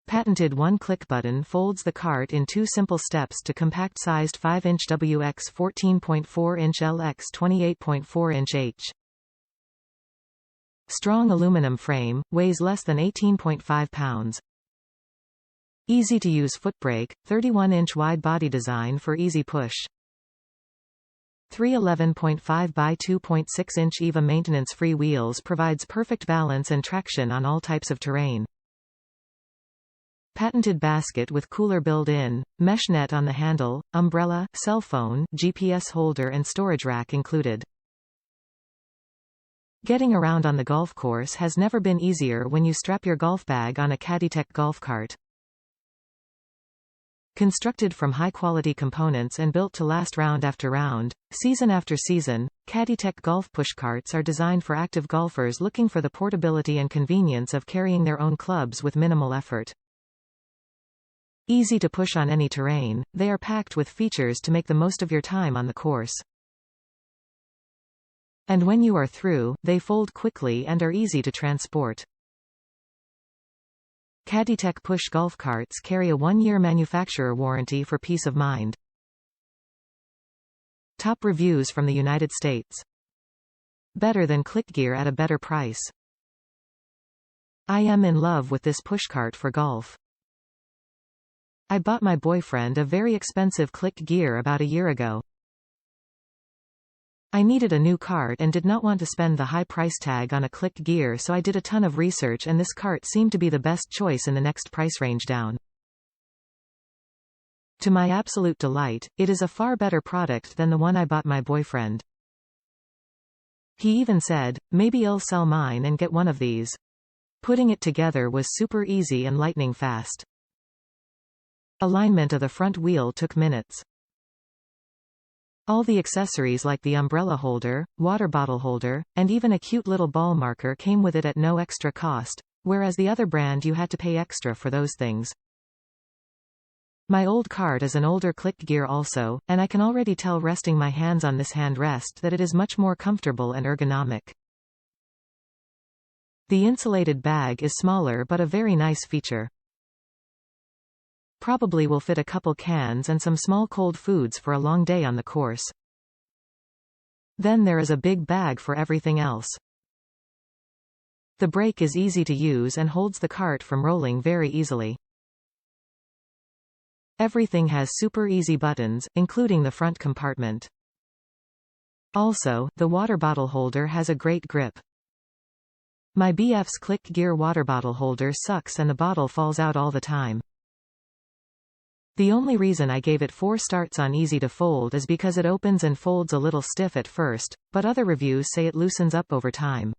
Patented one-click button folds the cart in 2 simple steps to compact-sized 5-inch WX 14.4-inch LX 28.4-inch H. Strong aluminum frame, weighs less than 18.5 pounds. Easy-to-use footbrake, 31-inch wide body design for easy push. 311.5 by 2.6-inch EVA maintenance-free wheels provides perfect balance and traction on all types of terrain. Patented basket with cooler built-in, mesh net on the handle, umbrella, cell phone, GPS holder and storage rack included. Getting around on the golf course has never been easier when you strap your golf bag on a CaddyTek golf cart. Constructed from high-quality components and built to last round after round, season after season, CaddyTek golf pushcarts are designed for active golfers looking for the portability and convenience of carrying their own clubs with minimal effort. Easy to push on any terrain, they are packed with features to make the most of your time on the course. And when you are through, they fold quickly and are easy to transport. CaddyTek push golf carts carry a 1-year manufacturer warranty for peace of mind. Top reviews from the United States. Better than ClickGear at a better price. I am in love with this pushcart for golf. I bought my boyfriend a very expensive ClickGear about a year ago. I needed a new cart and did not want to spend the high price tag on a ClickGear, so I did a ton of research and this cart seemed to be the best choice in the next price range down. To my absolute delight, it is a far better product than the one I bought my boyfriend. He even said, maybe I'll sell mine and get one of these. Putting it together was super easy and lightning fast. Alignment of the front wheel took minutes. All the accessories like the umbrella holder, water bottle holder, and even a cute little ball marker came with it at no extra cost, whereas the other brand you had to pay extra for those things. My old cart is an older ClickGear also, and I can already tell resting my hands on this handrest that it is much more comfortable and ergonomic. The insulated bag is smaller but a very nice feature. Probably will fit a couple cans and some small cold foods for a long day on the course. Then there is a big bag for everything else. The brake is easy to use and holds the cart from rolling very easily. Everything has super easy buttons, including the front compartment. Also, the water bottle holder has a great grip. My BF's ClickGear water bottle holder sucks and the bottle falls out all the time. The only reason I gave it 4 stars on easy to fold is because it opens and folds a little stiff at first, but other reviews say it loosens up over time.